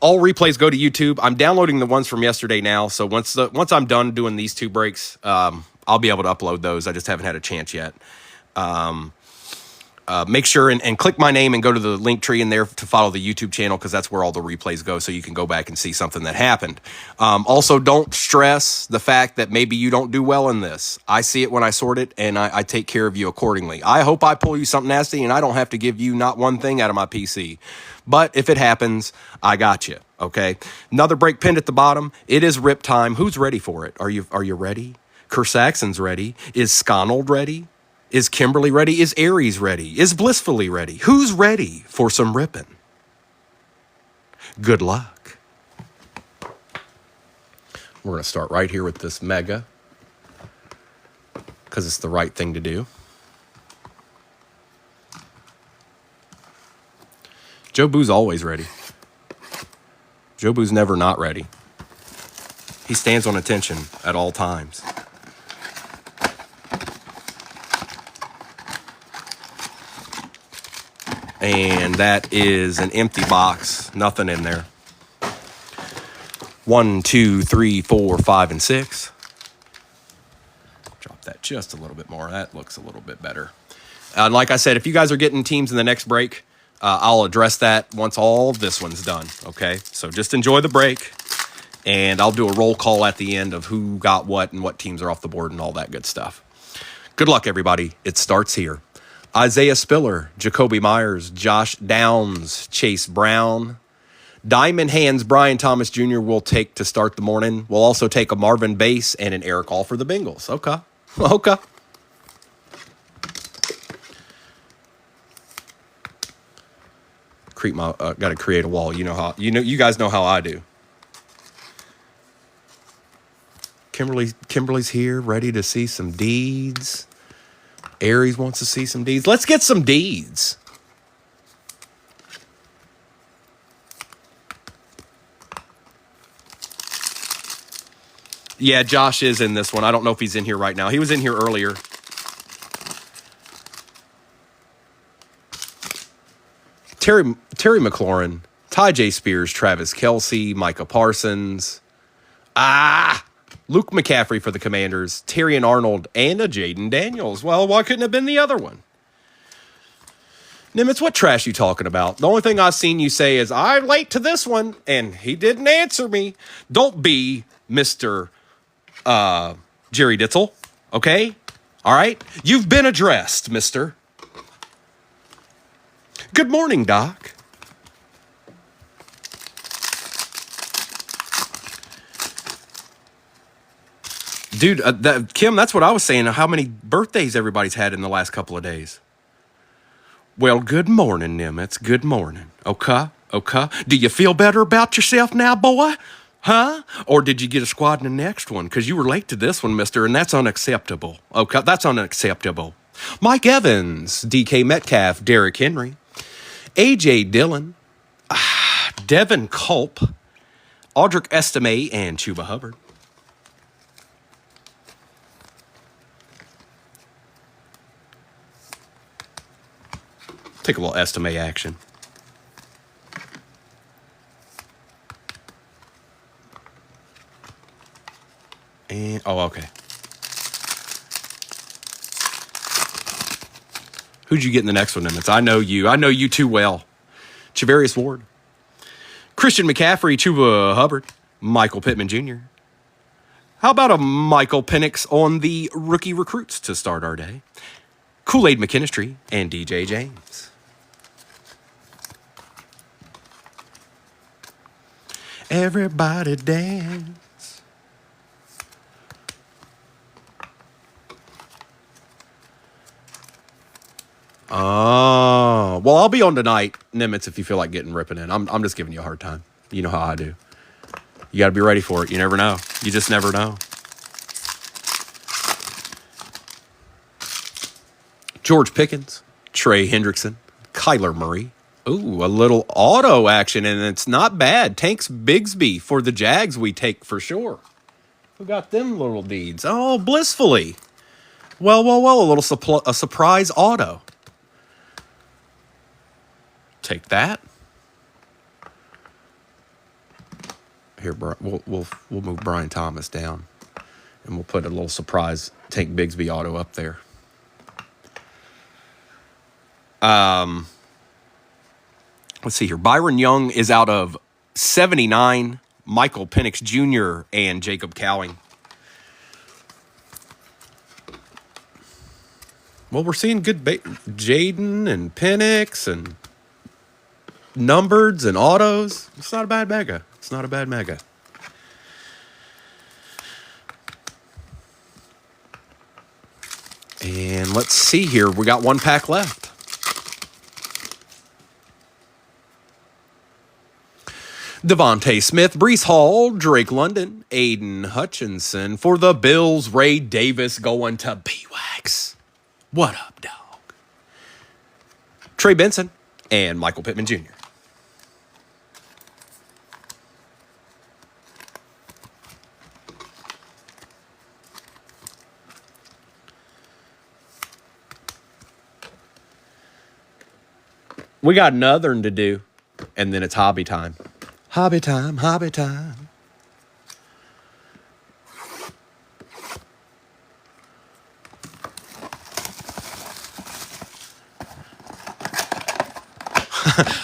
All replays go to YouTube. I'm downloading the ones from yesterday now, so once I'm done doing these two breaks, I'll be able to upload those. I just haven't had a chance yet. Make sure and click my name and go to the link tree in there to follow the YouTube channel, because that's where all the replays go, so you can go back and see something that happened. Also, don't stress the fact that maybe you don't do well in this. I see it when I sort it, and I take care of you accordingly. I hope I pull you something nasty, and I don't have to give you not one thing out of my PC. But if it happens, I got you, okay? Another break pinned at the bottom. It is rip time. Who's ready for it? Are you ready? Kersaxon's ready. Is Sconald ready? Is Kimberly ready? Is Aries ready? Is Blissfully ready? Who's ready for some ripping? Good luck. We're going to start right here with this mega, because it's the right thing to do. Joe Boo's always ready. Joe Boo's never not ready. He stands on attention at all times. And that is an empty box. Nothing in there. 1, 2, 3, 4, 5, and 6. Drop that just a little bit more. That looks a little bit better. And like I said, if you guys are getting teams in the next break, I'll address that once all this one's done, okay? So just enjoy the break, and I'll do a roll call at the end of who got what and what teams are off the board and all that good stuff. Good luck, everybody. It starts here. Isaiah Spiller, Jacoby Myers, Josh Downs, Chase Brown. Diamond Hands, Brian Thomas Jr. will take to start the morning. We'll also take a Marvin Bass and an Eric All for the Bengals. Okay. Got to create a wall. You guys know how I do. Kimberly's here, ready to see some deeds. Aries wants to see some deeds. Let's get some deeds. Yeah, Josh is in this one. I don't know if he's in here right now. He was in here earlier. Terry McLaurin, Ty J. Spears, Travis Kelce, Micah Parsons. Luke McCaffrey for the Commanders, Terrion Arnold, and a Jaden Daniels. Well, why couldn't it have been the other one? Nimitz, what trash you talking about? The only thing I've seen you say is, I'm late to this one, and he didn't answer me. Don't be Mr. Jerry Ditzel, okay? All right? You've been addressed, mister. Good morning, Doc. Dude, Kim, that's what I was saying. How many birthdays everybody's had in the last couple of days. Well, good morning, Nimitz. Good morning. Okay. Do you feel better about yourself now, boy? Huh? Or did you get a squad in the next one? Because you were late to this one, mister, and that's unacceptable. Okay, that's unacceptable. Mike Evans, DK Metcalf, Derrick Henry, A.J. Dillon, Devin Culp, Audric Estime, and Chuba Hubbard. Take a little Estime action. And, okay. Who'd you get in the next one, Nimitz? I know you too well. Chavarius Ward, Christian McCaffrey, Chuba Hubbard, Michael Pittman Jr. How about a Michael Penix on the rookie recruits to start our day? Kool-Aid McKinstry and DJ James. Everybody dance. Oh, well, I'll be on tonight, Nimitz, if you feel like ripping in. I'm just giving you a hard time. You know how I do. You got to be ready for it. You never know. You just never know. George Pickens, Trey Hendrickson, Kyler Murray. Ooh, a little auto action, and it's not bad. Tanks Bigsby for the Jags we take for sure. Who got them little deeds? Oh, Blissfully. Well, a surprise auto. Take that. Here, we'll move Brian Thomas down, and we'll put a little surprise Tank Bigsby auto up there. Let's see here. Byron Young is out of 79. Michael Penix Jr. and Jacob Cowing. Well, we're seeing good Jaden and Penix and numbered and autos. It's not a bad mega. It's not a bad mega. And let's see here. We got one pack left. Devontae Smith, Breece Hall, Drake London, Aiden Hutchinson. For the Bills, Ray Davis going to B-Wax. What up, dog? Trey Benson and Michael Pittman Jr. We got another to do, and then it's hobby time. Hobby time, hobby time.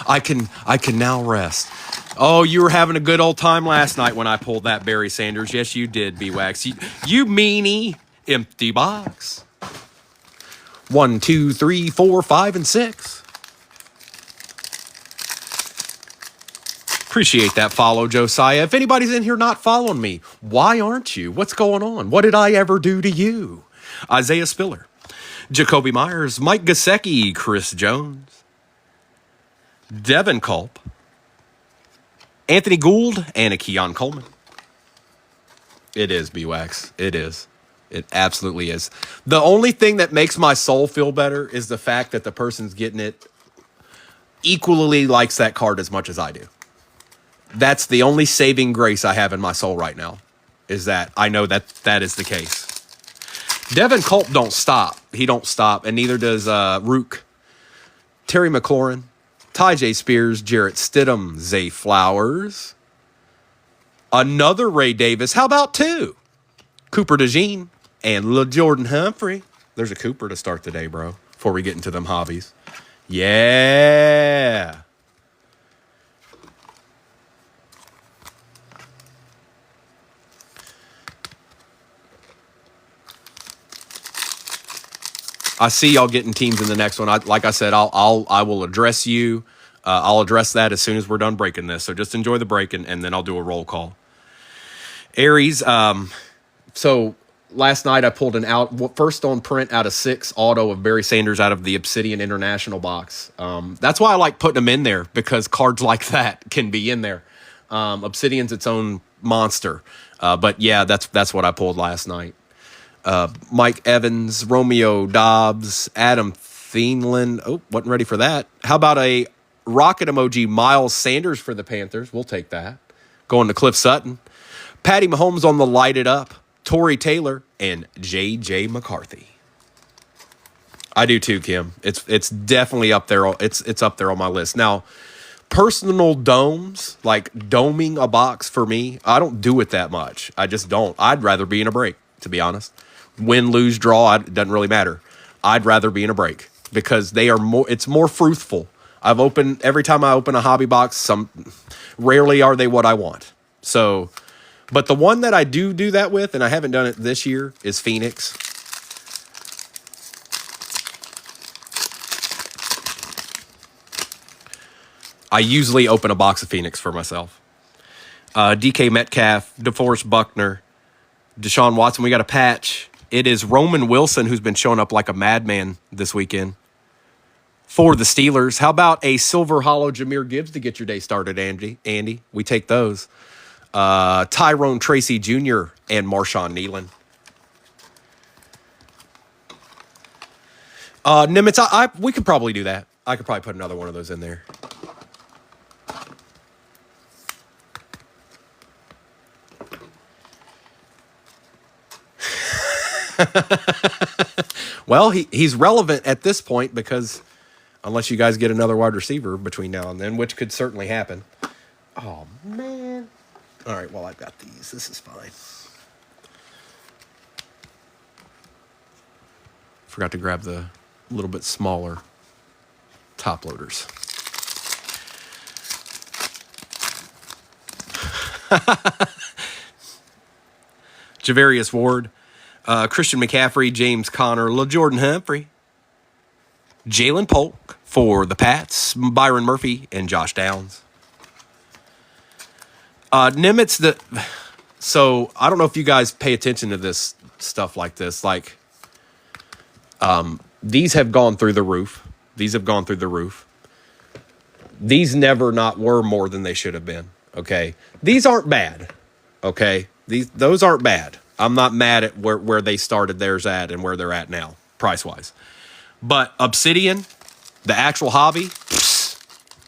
I can now rest. Oh, you were having a good old time last night when I pulled that Barry Sanders. Yes, you did, B-Wax. You meanie. Empty box. 1, 2, 3, 4, 5, and 6. Appreciate that follow, Josiah. If anybody's in here not following me, why aren't you? What's going on? What did I ever do to you? Isaiah Spiller, Jacoby Myers, Mike Gesicki, Chris Jones, Devin Culp, Anthony Gould, and a Keon Coleman. It is, B-Wax. It is. It absolutely is. The only thing that makes my soul feel better is the fact that the person's getting it equally likes that card as much as I do. That's the only saving grace I have in my soul right now, is that I know that that is the case. Devin Culp don't stop. He don't stop, and neither does Rook. Terry McLaurin, Ty J. Spears, Jarrett Stidham, Zay Flowers. Another Ray Davis. How about 2? Cooper DeJean and Lil Jordan Humphrey. There's a Cooper to start the day, bro, before we get into them hobbies. Yeah. I see y'all getting teams in the next one. Like I said, I will address you. I'll address that as soon as we're done breaking this. So just enjoy the break, and then I'll do a roll call. Aries. So last night I pulled an first on print out of 6 auto of Barry Sanders out of the Obsidian International box. That's why I like putting them in there, because cards like that can be in there. Obsidian's its own monster. But yeah, that's what I pulled last night. Mike Evans, Romeo Dobbs, Adam Thielen. Oh, wasn't ready for that. How about a rocket emoji, Miles Sanders for the Panthers? We'll take that. Going to Cliff Sutton. Patty Mahomes on the light it up. Torrey Taylor and J.J. McCarthy. I do too, Kim. It's definitely up there. It's up there on my list. Now, personal domes, like doming a box for me, I don't do it that much. I just don't. I'd rather be in a break, to be honest. Win, lose, draw, it doesn't really matter. I'd rather be in a break because it's more fruitful. Every time I open a hobby box, rarely are they what I want. So, but the one that I do that with, and I haven't done it this year, is Phoenix. I usually open a box of Phoenix for myself. DK Metcalf, DeForest Buckner, Deshaun Watson. We got a patch. It is Roman Wilson, who's been showing up like a madman this weekend for the Steelers. How about a silver hollow Jahmyr Gibbs to get your day started, Andy? We take those. Tyrone Tracy Jr. and Marshawn Nealon. Nimitz, we could probably do that. I could probably put another one of those in there. Well, he's relevant at this point because unless you guys get another wide receiver between now and then, which could certainly happen. Oh, man. All right, well, I've got these. This is fine. Forgot to grab the little bit smaller top loaders. Javarius Ward, Christian McCaffrey, James Conner, LaJordan Humphrey, Jalen Polk for the Pats, Byron Murphy, and Josh Downs. Nimitz, so I don't know if you guys pay attention to this stuff like this. Like, these have gone through the roof. These have gone through the roof. These never not were more than they should have been. Okay, these aren't bad. Okay, those aren't bad. I'm not mad at where they started theirs at and where they're at now, price wise. But Obsidian, the actual hobby,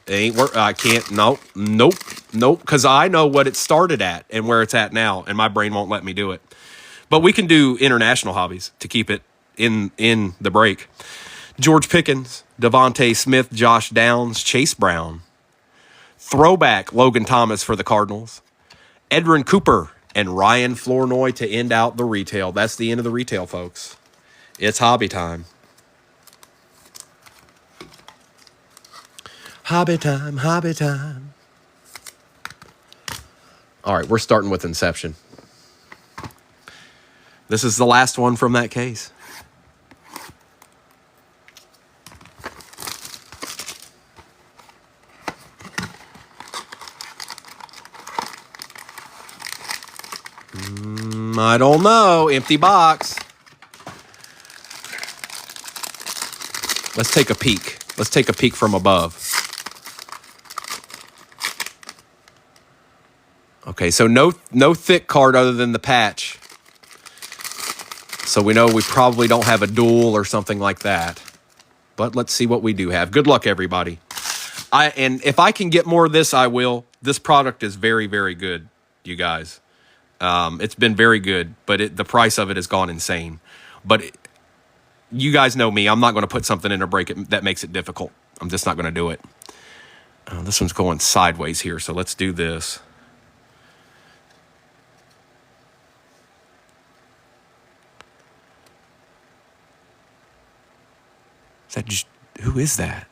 it ain't work. I can't. Nope. Because I know what it started at and where it's at now, and my brain won't let me do it. But we can do international hobbies to keep it in the break. George Pickens, Devontae Smith, Josh Downs, Chase Brown. Throwback Logan Thomas for the Cardinals. Edrin Cooper and Ryan Flournoy to end out the retail. That's the end of the retail, folks. It's hobby time. Hobby time, hobby time. All right, we're starting with Inception. This is the last one from that case. I don't know. Empty box. Let's take a peek. Let's take a peek from above. Okay, so no thick card other than the patch. So we know we probably don't have a duel or something like that. But let's see what we do have. Good luck, everybody. And if I can get more of this, I will. This product is very, very good, you guys. It's been very good, but the price of it has gone insane. But you guys know me. I'm not going to put something in a break that makes it difficult. I'm just not going to do it. This one's going sideways here, so let's do this. Who is that?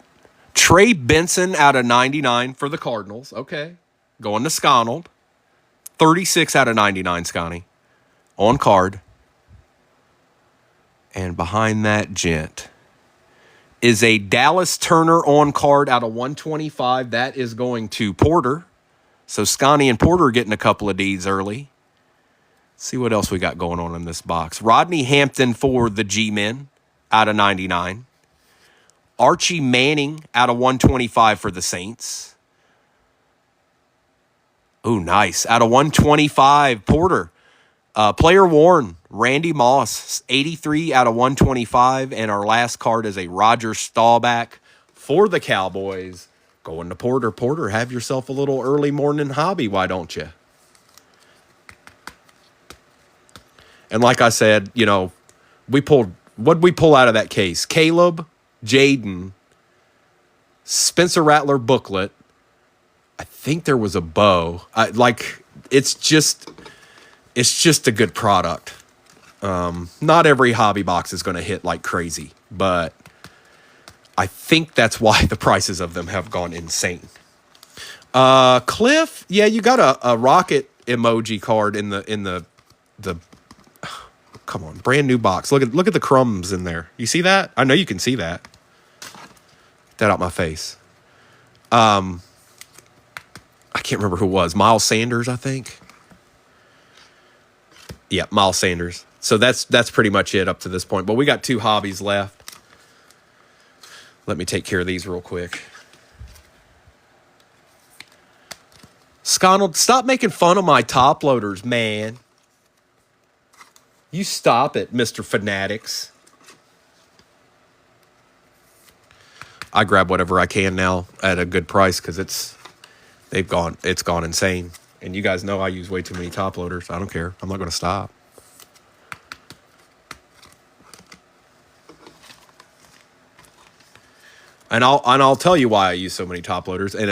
Trey Benson out of 99 for the Cardinals. Okay. Going to Sconald. 36 out of 99, Scotty. On card. And behind that gent is a Dallas Turner on card out of 125. That is going to Porter. So Scotty and Porter are getting a couple of Ds early. Let's see what else we got going on in this box. Rodney Hampton for the G-Men out of 99. Archie Manning out of 125 for the Saints. Ooh, nice. Out of 125, Porter. Player worn, Randy Moss, 83 out of 125. And our last card is a Roger Staubach for the Cowboys. Going to Porter. Porter, have yourself a little early morning hobby, why don't you? And like I said, what'd we pull out of that case? Caleb, Jaden, Spencer Rattler booklet. I think there was a bow. It's just a good product. Not every hobby box is going to hit like crazy, but I think that's why the prices of them have gone insane. Cliff, yeah, you got a rocket emoji card in the come on, brand new box. Look at the crumbs in there. You see that? I know you can see that. Get that out my face. I can't remember who it was. Miles Sanders, I think. Yeah, Miles Sanders. So that's pretty much it up to this point. But we got 2 hobbies left. Let me take care of these real quick. Sconnell, stop making fun of my top loaders, man. You stop it, Mr. Fanatics. I grab whatever I can now at a good price because it's gone insane. And you guys know I use way too many top loaders. I don't care. I'm not going to stop. And I'll tell you why I use so many top loaders. And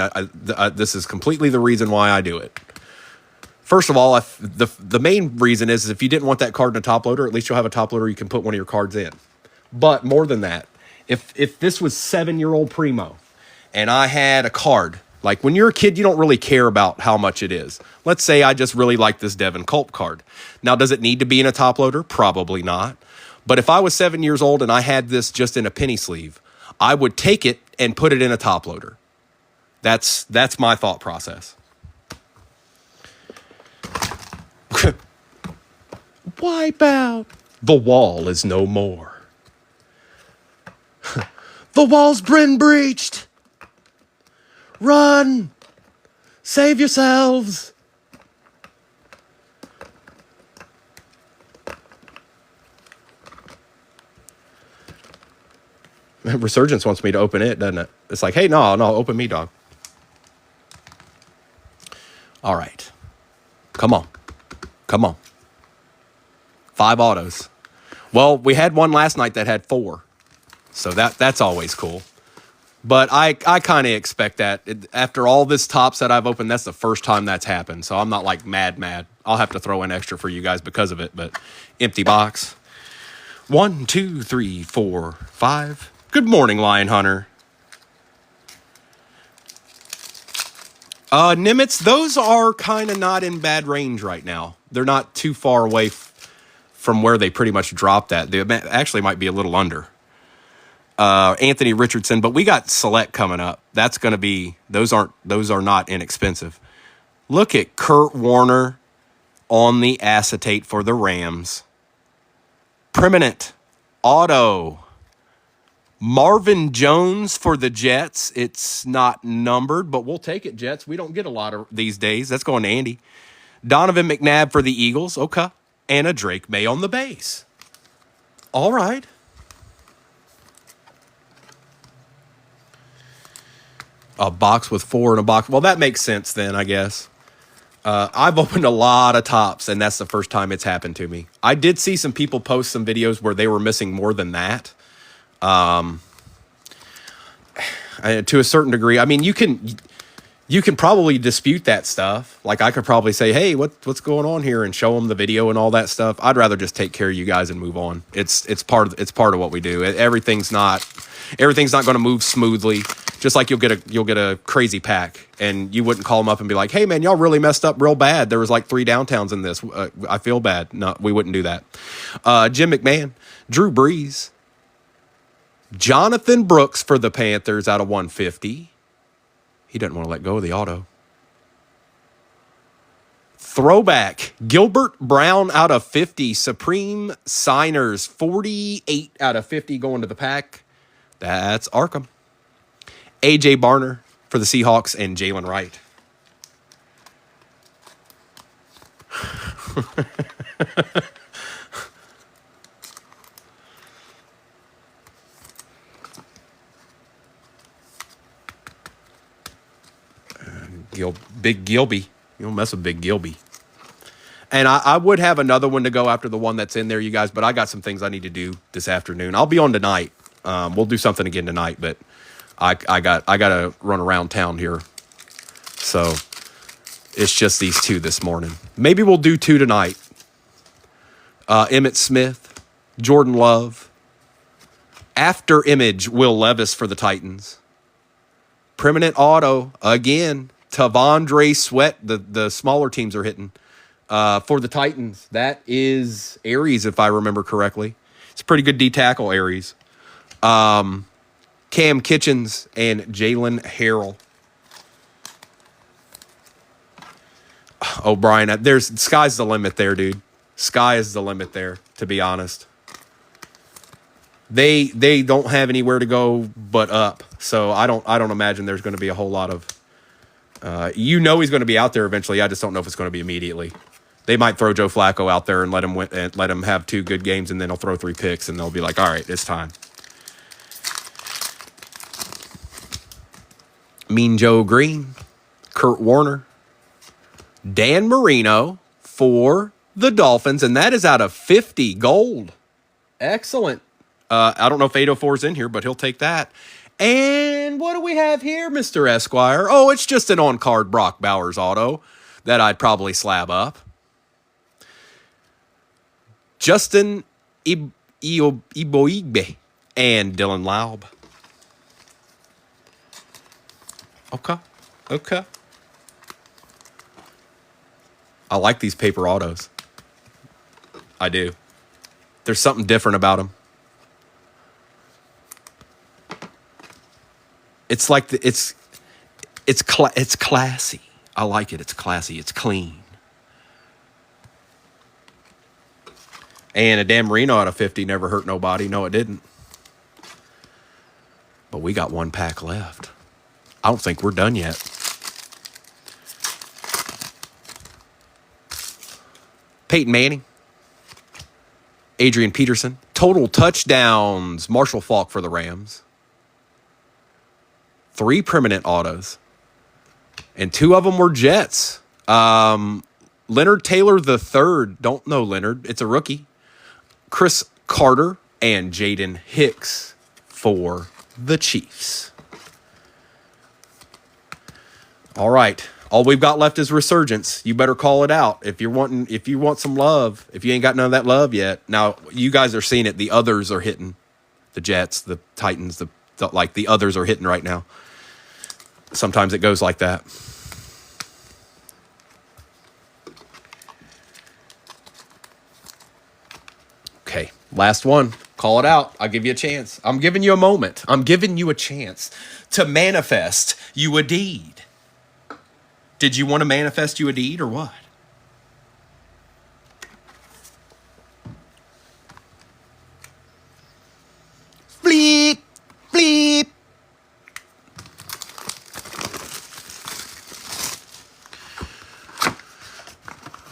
this is completely the reason why I do it. First of all, the main reason is if you didn't want that card in a top loader, at least you'll have a top loader you can put one of your cards in. But more than that, if this was 7-year-old Primo and I had a card, like when you're a kid, you don't really care about how much it is. Let's say I just really like this Devin Culp card. Now, does it need to be in a top loader? Probably not. But if I was 7 years old and I had this just in a penny sleeve, I would take it and put it in a top loader. That's my thought process. Wipe out. The wall is no more. The wall's been breached. Run. Save yourselves. Resurgence wants me to open it, doesn't it? It's like, hey, no, open me, dog. All right. Come on. 5 autos. Well, we had one last night that had 4. So that's always cool. But I kind of expect that. After all this tops that I've opened, that's the first time that's happened. So I'm not like mad. I'll have to throw in extra for you guys because of it. But empty box. 1, 2, 3, 4, 5. Good morning, Lion Hunter. Nimitz, those are kind of not in bad range right now. They're not too far away from where they pretty much dropped at. They actually might be a little under. Anthony Richardson, but we got Select coming up. That's going to be, those are not inexpensive. Look at Kurt Warner on the acetate for the Rams. Permanent auto. Marvin Jones for the Jets. It's not numbered, but we'll take it, Jets. We don't get a lot of these days. That's going to Andy. Donovan McNabb for the Eagles. Okay. And a Drake May on the base. All right. A box with 4 in a box. Well, that makes sense then, I guess. I've opened a lot of tops, and that's the first time it's happened to me. I did see some people post some videos where they were missing more than that. To a certain degree. I mean, you can probably dispute that stuff. Like I could probably say, hey, what's going on here, and show them the video and all that stuff. I'd rather just take care of you guys and move on. It's part of what we do. Everything's not going to move smoothly. Just like you'll get a crazy pack, and you wouldn't call them up and be like, hey man, y'all really messed up real bad. There was like 3 downtowns in this. I feel bad. No, we wouldn't do that. Jim McMahon, Drew Brees, Jonathan Brooks for the Panthers out of 150. He doesn't want to let go of the auto. Throwback, Gilbert Brown out of 50. Supreme Signers, 48 out of 50 going to the pack. That's Arkham. A.J. Barner for the Seahawks and Jalen Wright. Big Gilby. You don't mess with Big Gilby. And I would have another one to go after the one that's in there, you guys, but I got some things I need to do this afternoon. I'll be on tonight. We'll do something again tonight, but I got to run around town here. So it's just these 2 this morning. Maybe we'll do 2 tonight. Emmitt Smith, Jordan Love. After image, Will Levis for the Titans. Permanent auto, again, Tavondre Sweat. The smaller teams are hitting. For the Titans, that is Aries, if I remember correctly. It's a pretty good D-tackle, Aries. Cam Kitchens and Jalen Harrell. Oh, Brian, sky's the limit there, dude. Sky is the limit there, to be honest. They don't have anywhere to go but up. So I don't imagine there's going to be a whole lot of he's going to be out there eventually. I just don't know if it's going to be immediately. They might throw Joe Flacco out there and let him have 2 good games, and then he'll throw 3 picks, and they'll be like, all right, it's time. Mean Joe Green, Kurt Warner, Dan Marino for the Dolphins, and that is out of 50 gold. Excellent. I don't know if 804 is in here, but he'll take that. And what do we have here, Mr. Esquire? Oh, it's just an on-card Brock Bowers auto. that I'd probably slab up. Justin Iboigbe and Dylan Laub. Okay. I like these paper autos. I do. There's something different about them. It's like it's classy. I like it. It's classy. It's clean. And a Dan Marino out of 50 never hurt nobody. No, it didn't. But we got one pack left. I don't think we're done yet. Peyton Manning. Adrian Peterson. Total touchdowns. Marshall Faulk for the Rams. 3 permanent autos. And 2 of them were Jets. Leonard Taylor III. Don't know Leonard. It's a rookie. Chris Carter and Jaden Hicks for the Chiefs. All right. All we've got left is Resurgence. You better call it out. If you want some love, if you ain't got none of that love yet. Now, you guys are seeing it. The others are hitting. The Jets, the Titans, the others are hitting right now. Sometimes it goes like that. Okay, last one. Call it out. I'll give you a chance. I'm giving you a moment. I'm giving you a chance to manifest you a deed. Did you want to manifest you a deed or what? Bleep, bleep.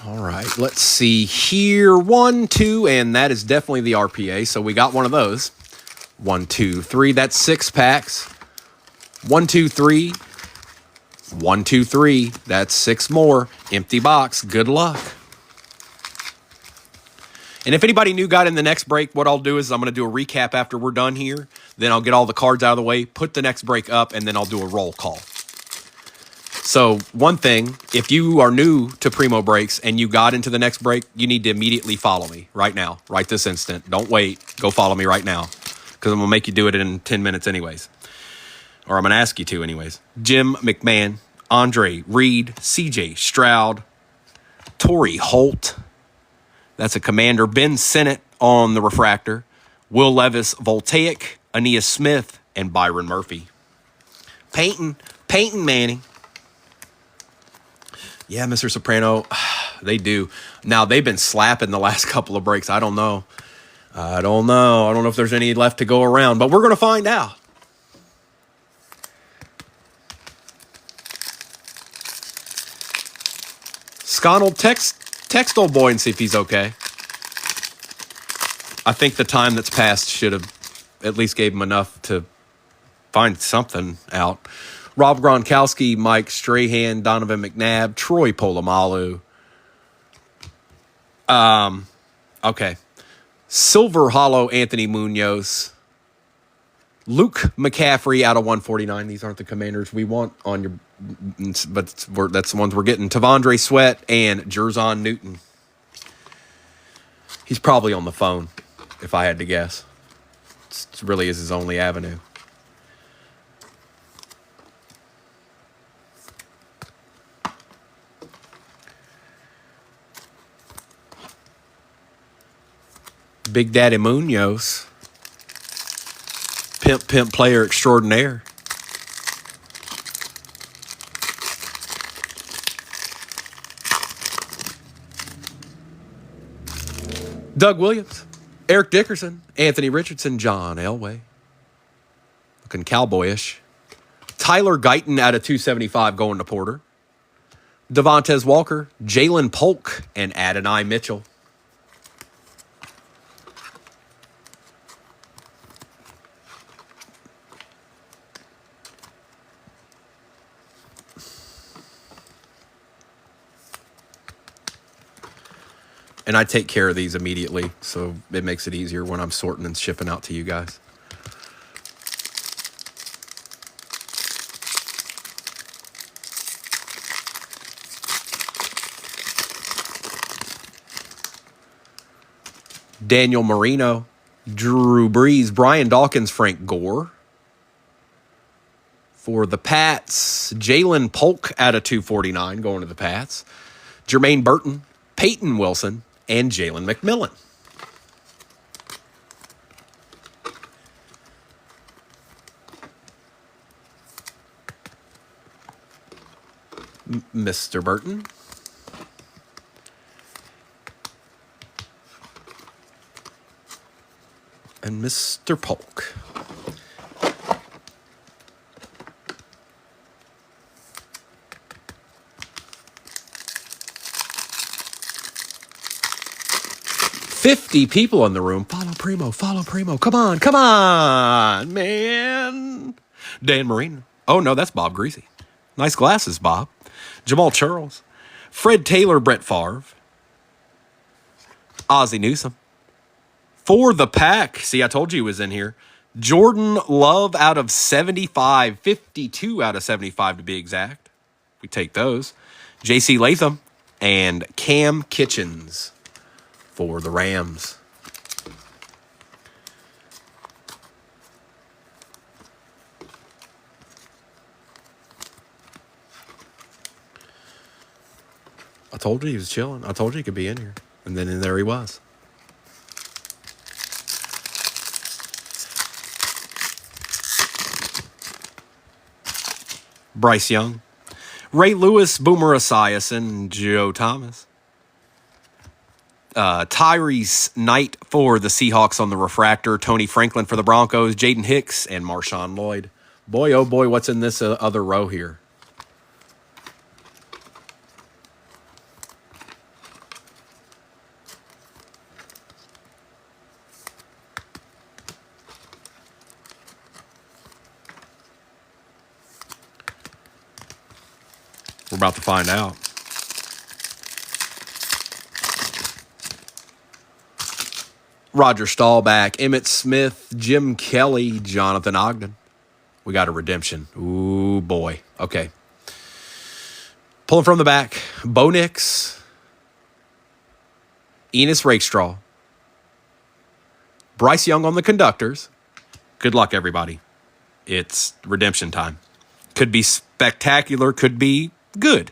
All right, let's see here. 1, 2, and that is definitely the RPA. So we got one of those. 1, 2, 3. That's 6 packs. 1, 2, 3. 1, 2, 3. That's 6 more. Empty box. Good luck. And if anybody new got in the next break, what I'll do is I'm going to do a recap after we're done here. Then I'll get all the cards out of the way, put the next break up, and then I'll do a roll call. So one thing, if you are new to Primo Breaks and you got into the next break, you need to immediately follow me right now, right this instant. Don't wait. Go follow me right now because I'm going to make you do it in 10 minutes anyways. Or I'm going to ask you to anyways. Jim McMahon, Andre Reed, CJ Stroud, Torrey Holt. That's a commander. Ben Sinnott on the refractor. Will Levis Voltaic, Aeneas Smith, and Byron Murphy. Peyton Manning. Yeah, Mr. Soprano, they do. Now, they've been slapping the last couple of breaks. I don't know. I don't know if there's any left to go around, but we're going to find out. Sconnell, text old boy and see if he's okay. I think the time that's passed should have at least gave him enough to find something out. Rob Gronkowski, Mike Strahan, Donovan McNabb, Troy Polamalu. Okay. Silver Hollow, Anthony Munoz. Luke McCaffrey out of 149. These aren't the commanders we want on your, but that's the ones we're getting. Tavondre Sweat and Jerzon Newton. He's probably on the phone, if I had to guess. It really is his only avenue. Big Daddy Munoz. Pimp player extraordinaire. Doug Williams, Eric Dickerson, Anthony Richardson, John Elway. Looking cowboyish. Tyler Guyton out of 275 going to Porter. Devontae Walker, Jalen Polk, and Adonai Mitchell. And I take care of these immediately, so it makes it easier when I'm sorting and shipping out to you guys. Daniel Marino, Drew Brees, Brian Dawkins, Frank Gore. For the Pats, Jalen Polk out of 249 going to the Pats. Jermaine Burton, Peyton Wilson, and Jalen McMillan. Mr. Burton. And Mr. Polk. $50 people in the room. Follow Primo, follow Primo. Come on, man. Dan Marino. Oh, no, that's Bob Greasy. Nice glasses, Bob. Jamal Charles. Fred Taylor, Brett Favre. Ozzie Newsome. For the Pack. See, I told you he was in here. Jordan Love out of 75. 52 out of 75 to be exact. We take those. J.C. Latham and Cam Kitchens for the Rams. I told you he was chilling. I told you he could be in here. And then there he was. Bryce Young. Ray Lewis, Boomer Esiason, Joe Thomas. Tyrese Knight for the Seahawks on the refractor. Tony Franklin for the Broncos. Jaden Hicks and Marshawn Lloyd. Boy, oh boy, what's in this other row here? We're about to find out. Roger Staubach, Emmitt Smith, Jim Kelly, Jonathan Ogden. We got a redemption. Ooh, boy. Okay. Pulling from the back. Bo Nix. Enos Rakestraw. Bryce Young on the conductors. Good luck, everybody. It's redemption time. Could be spectacular. Could be good.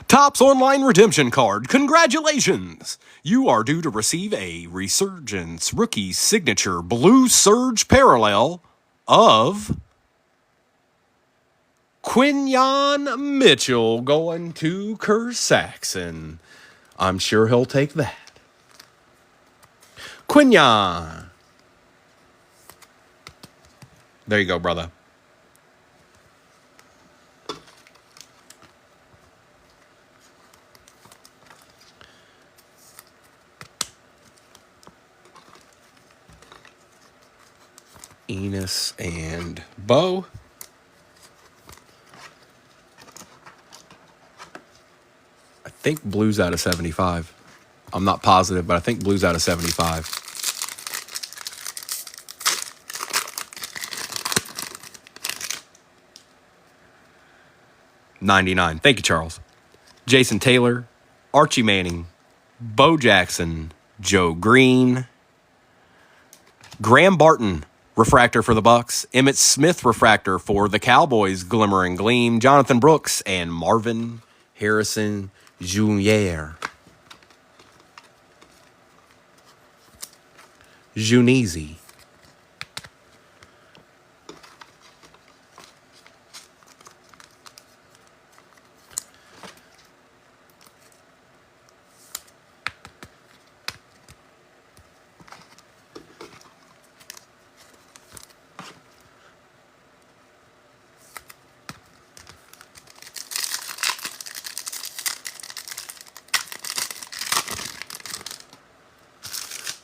Topps Online Redemption Card. Congratulations! You are due to receive a Resurgence Rookie Signature Blue Surge Parallel of Quinyon Mitchell going to Kerr Saxon. I'm sure he'll take that. Quinyon. There you go, brother. Enos and Bo. I think blue's out of 75. I'm not positive, but I think blue's out of 75. $99. Thank you, Charles. Jason Taylor, Archie Manning, Bo Jackson, Joe Green, Graham Barton, refractor for the Bucks, Emmitt Smith refractor for the Cowboys, Glimmer and Gleam, Jonathan Brooks, and Marvin Harrison Jr. Junizi.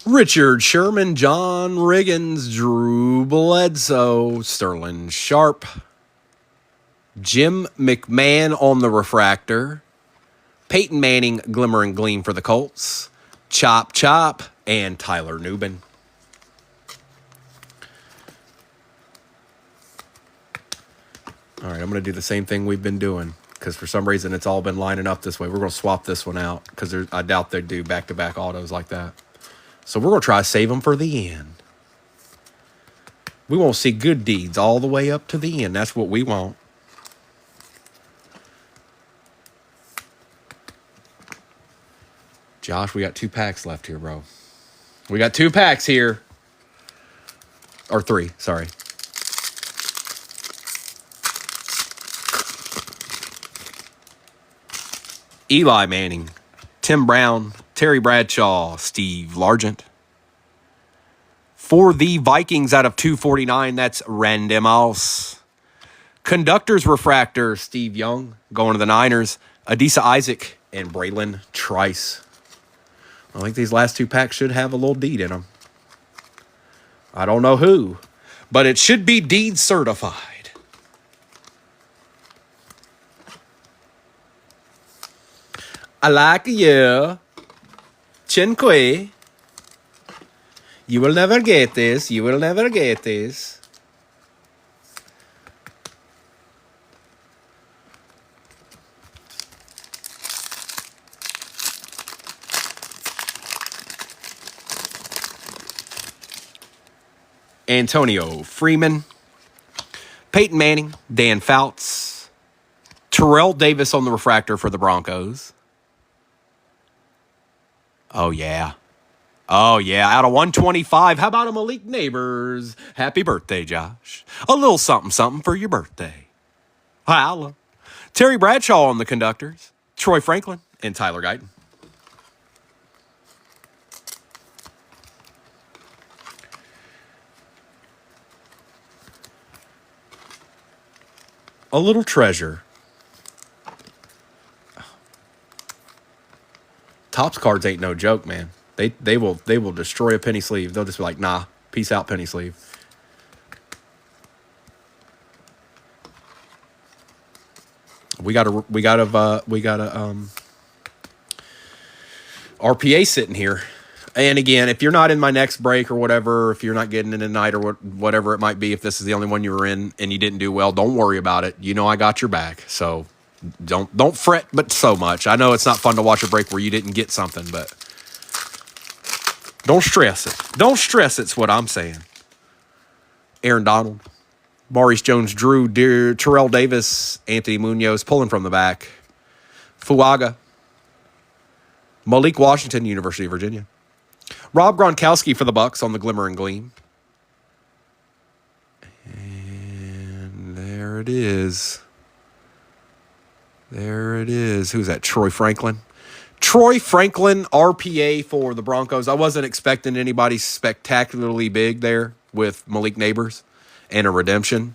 Richard Sherman, John Riggins, Drew Bledsoe, Sterling Sharp, Jim McMahon on the refractor, Peyton Manning, Glimmer and Gleam for the Colts, Chop Chop, and Tyler Nubin. All right, I'm going to do the same thing we've been doing because for some reason it's all been lining up this way. We're going to swap this one out because I doubt they do back-to-back autos like that. So we're going to try to save them for the end. We want to see good deeds all the way up to the end. That's what we want. Josh, we got 2 packs left here, bro. We got 2 packs here. Or 3, sorry. Eli Manning, Tim Brown, Terry Bradshaw, Steve Largent. For the Vikings out of 249, that's Randy Moss. Conductor's Refractor, Steve Young. Going to the Niners, Adisa Isaac and Braylon Trice. I think these last 2 packs should have a little deed in them. I don't know who, but it should be deed certified. I like you. Chinque. You will never get this. You will never get this. Antonio Freeman, Peyton Manning, Dan Fouts, Terrell Davis on the refractor for the Broncos. Oh, yeah. Oh, yeah. Out of 125, how about a Malik Neighbors? Happy birthday, Josh. A little something for your birthday. Holla. Terry Bradshaw on the conductors, Troy Franklin, and Tyler Guyton. A little treasure. Topps cards ain't no joke, man. They will destroy a penny sleeve. They'll just be like, nah, peace out, penny sleeve. We got a RPA sitting here. And again, if you're not in my next break or whatever, if you're not getting in tonight or whatever it might be, if this is the only one you were in and you didn't do well, don't worry about it. You know I got your back. So don't fret but so much. I know it's not fun to watch a break where you didn't get something, but don't stress it. Don't stress it's what I'm saying. Aaron Donald, Maurice Jones-Drew, Terrell Davis, Anthony Munoz pulling from the back. Fuaga, Malik Washington, University of Virginia. Rob Gronkowski for the Bucks on the Glimmer and Gleam. And there it is. There it is. Who's that? Troy Franklin. Troy Franklin, RPA for the Broncos. I wasn't expecting anybody spectacularly big there with Malik Neighbors and a redemption.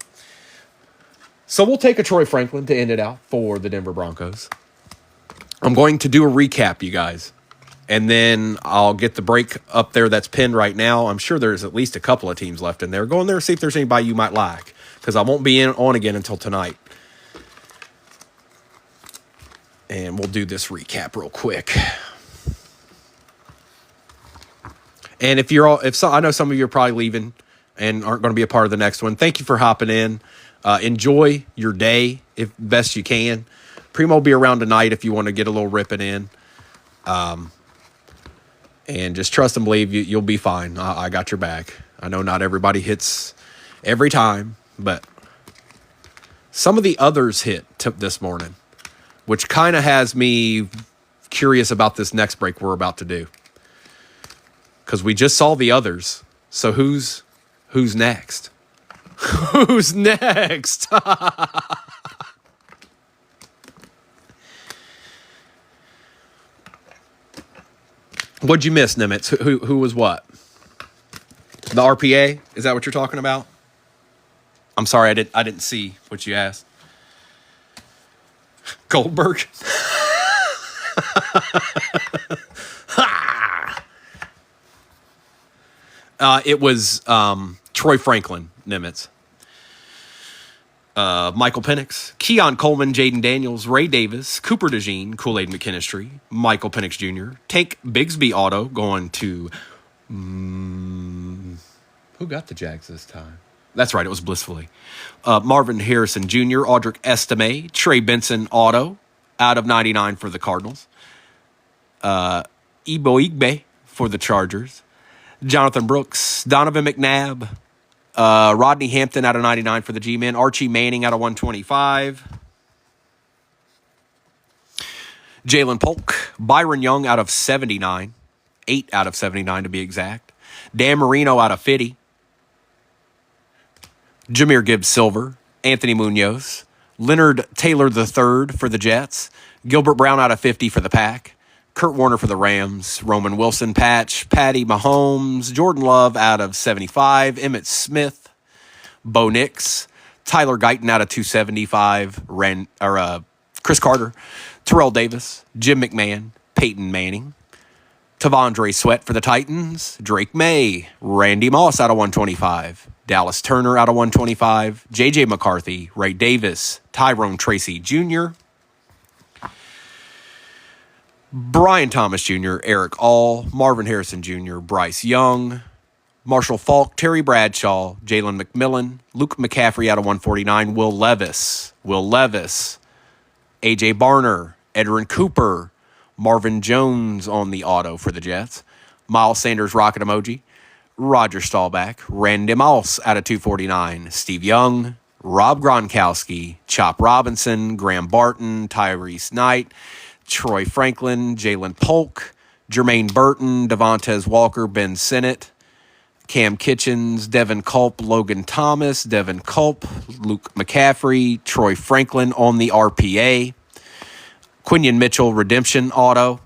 So we'll take a Troy Franklin to end it out for the Denver Broncos. I'm going to do a recap, you guys. And then I'll get the break up there that's pinned right now. I'm sure there's at least a couple of teams left in there. Go in there and see if there's anybody you might like, because I won't be on again until tonight. And we'll do this recap real quick. And I know some of you are probably leaving and aren't going to be a part of the next one. Thank you for hopping in. Enjoy your day if best you can. Primo will be around tonight if you want to get a little ripping in. And just trust and believe you'll be fine. I got your back. I know not everybody hits every time, but some of the others hit this morning, which kind of has me curious about this next break we're about to do. Because we just saw the others. So who's next? Who's next? What'd you miss, Nimitz? Who was what? The RPA? Is that what you're talking about? I'm sorry, I didn't see what you asked. Goldberg? It was Troy Franklin, Nimitz. Michael Penix, Keon Coleman, Jaden Daniels, Ray Davis, Cooper DeJean, Kool-Aid McKinstry, Michael Penix Jr., Tank Bigsby auto going to... who got the Jags this time? That's right, it was Blissfully. Marvin Harrison Jr., Audric Estime, Trey Benson auto out of 99 for the Cardinals. Igbe for the Chargers. Jonathan Brooks, Donovan McNabb, Rodney Hampton out of 99 for the G-Men, Archie Manning out of 125, Jalen Polk, Byron Young out of 79, 8 out of 79 to be exact, Dan Marino out of 50, Jameer Gibbs Silver, Anthony Munoz, Leonard Taylor III for the Jets, Gilbert Brown out of 50 for the Pack, Kurt Warner for the Rams, Roman Wilson patch, Patty Mahomes, Jordan Love out of 75, Emmitt Smith, Bo Nix, Tyler Guyton out of 275, Chris Carter, Terrell Davis, Jim McMahon, Peyton Manning, Tavondre Sweat for the Titans, Drake May, Randy Moss out of 125, Dallas Turner out of 125, J.J. McCarthy, Ray Davis, Tyrone Tracy Jr., Brian Thomas Jr., Eric All, Marvin Harrison Jr., Bryce Young, Marshall Faulk, Terry Bradshaw, Jalen McMillan, Luke McCaffrey out of 149, Will Levis, A.J. Barner, Edrin Cooper, Marvin Jones on the auto for the Jets, Miles Sanders rocket emoji, Roger Staubach, Randy Moss out of 249, Steve Young, Rob Gronkowski, Chop Robinson, Graham Barton, Tyrese Knight, Troy Franklin, Jalen Polk, Jermaine Burton, Devontae Walker, Ben Sinnott, Cam Kitchens, Devin Culp, Logan Thomas, Devin Culp, Luke McCaffrey, Troy Franklin on the RPA, Quinion Mitchell, redemption auto,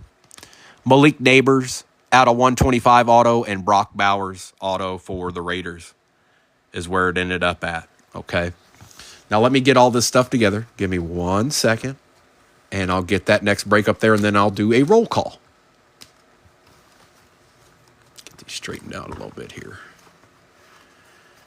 Malik Neighbors, out of 125 auto, and Brock Bowers auto for the Raiders is where it ended up at, okay? Now let me get all this stuff together. Give me 1 second, and I'll get that next break up there, and then I'll do a roll call. Get these straightened out a little bit here.